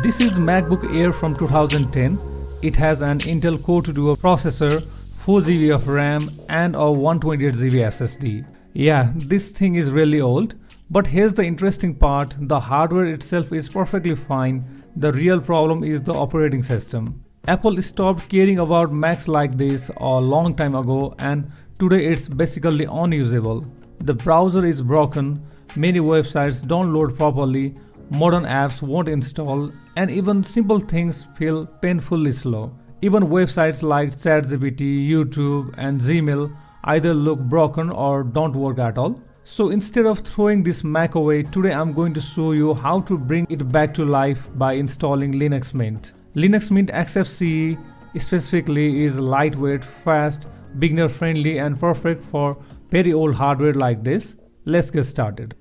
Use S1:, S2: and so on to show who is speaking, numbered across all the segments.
S1: This is MacBook Air from 2010. It has an Intel Core 2 Duo processor, 4GB of RAM and a 128GB SSD. Yeah, this thing is really old. But here's the interesting part, the hardware itself is perfectly fine. The real problem is the operating system. Apple stopped caring about Macs like this a long time ago and today it's basically unusable. The browser is broken, many websites don't load properly, modern apps won't install, and even simple things feel painfully slow. Even websites like ChatGPT, YouTube, and Gmail either look broken or don't work at all. So instead of throwing this Mac away, today I'm going to show you how to bring it back to life by installing Linux Mint. Linux Mint XFCE specifically is lightweight, fast, beginner friendly and perfect for very old hardware like this. Let's get started.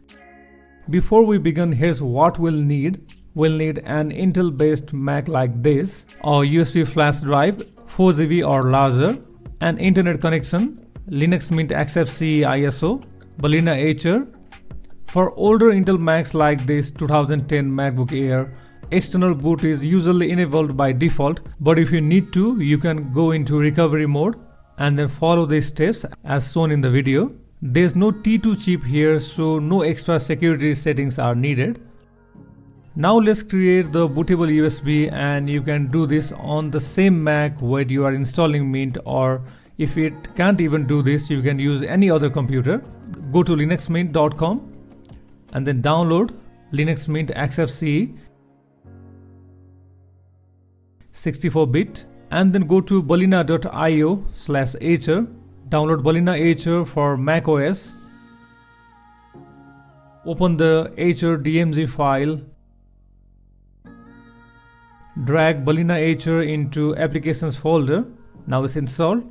S1: Before we begin, here's what we'll need. We'll need an Intel based Mac like this, a USB flash drive 4GB or larger, an internet connection, Linux Mint XFCE ISO, Balena Etcher. For older Intel Macs like this 2010 MacBook Air, external boot is usually enabled by default, but if you need to, you can go into recovery mode and then follow these steps as shown in the video. There's no T2 chip here, so no extra security settings are needed. Now let's create the bootable USB, and you can do this on the same Mac where you are installing Mint, or if it can't even do this, you can use any other computer. Go to linuxmint.com and then download Linux Mint XFCE 64-bit and then go to balena.io/etcher. Download Balena Etcher for macOS. Open the Etcher DMG file. Drag Balena Etcher into Applications folder. Now it's installed.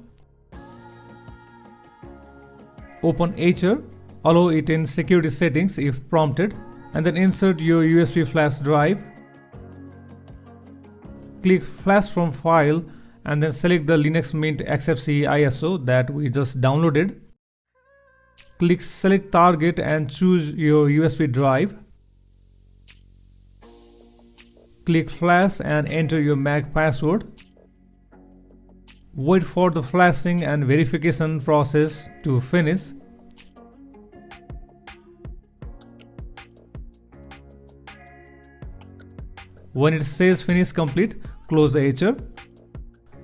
S1: Open Etcher. Allow it in Security Settings if prompted. And then insert your USB flash drive. Click Flash from File and then select the Linux Mint XFCE ISO that we just downloaded. Click Select Target and choose your USB drive. Click Flash and enter your Mac password. Wait for the flashing and verification process to finish. When it says Finish Complete, close the Etcher.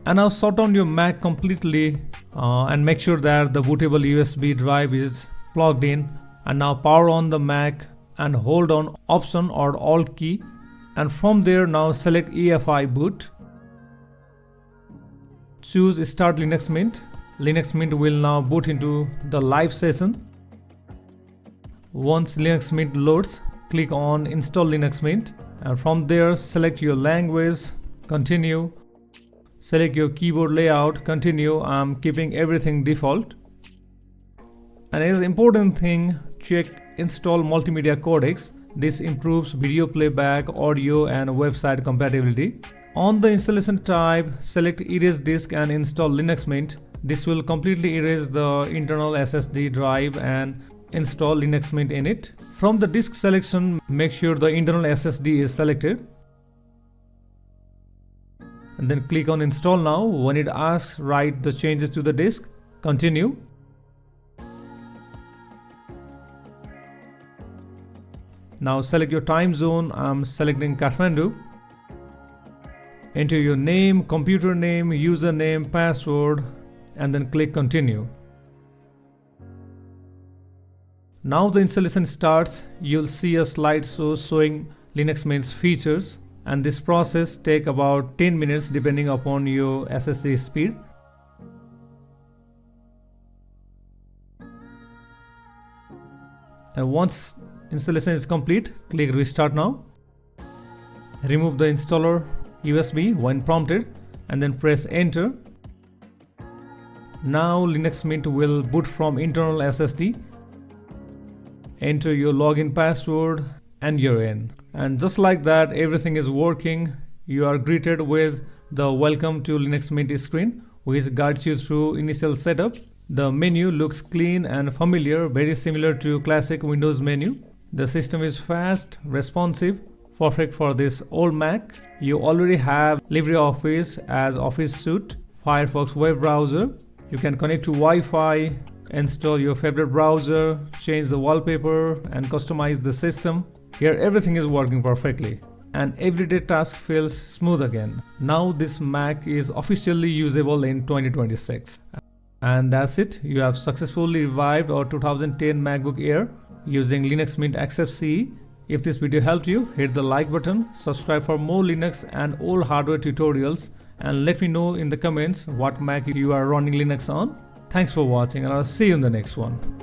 S1: And now shut down your Mac completely and make sure that the bootable USB drive is plugged in. And now power on the Mac and hold on Option or Alt key. And from there now select EFI boot. Choose Start Linux Mint. Linux Mint will now boot into the live session. Once Linux Mint loads, click on Install Linux Mint. And from there select your language, continue. Select your keyboard layout, continue. I'm keeping everything default. And as important thing, check install multimedia codecs. This improves video playback, audio and website compatibility. On the installation type, select Erase Disk and install Linux Mint. This will completely erase the internal SSD drive and install Linux Mint in it. From the disk selection, make sure the internal SSD is selected. And then click on Install Now. When it asks, write the changes to the disk. Continue. Now select your time zone. I'm selecting Kathmandu. Enter your name, computer name, username, password, and then click Continue. Now the installation starts. You'll see a slideshow showing Linux Mint's features. And this process takes about 10 minutes depending upon your SSD speed. And once installation is complete, click Restart Now. Remove the installer USB when prompted and then press Enter. Now Linux Mint will boot from internal SSD. Enter your login password and you're in. And just like that, everything is working. You are greeted with the Welcome to Linux Mint screen, which guides you through initial setup. The menu looks clean and familiar, very similar to classic Windows menu. The system is fast, responsive, perfect for this old Mac. You already have LibreOffice as Office suite, Firefox web browser. You can connect to Wi-Fi, install your favorite browser, change the wallpaper and customize the system. Here everything is working perfectly and everyday task feels smooth again. Now this Mac is officially usable in 2026. And that's it. You have successfully revived our 2010 MacBook Air using Linux Mint XFCE. If this video helped you, hit the like button, subscribe for more Linux and all hardware tutorials, and let me know in the comments what Mac you are running Linux on. Thanks for watching and I'll see you in the next one.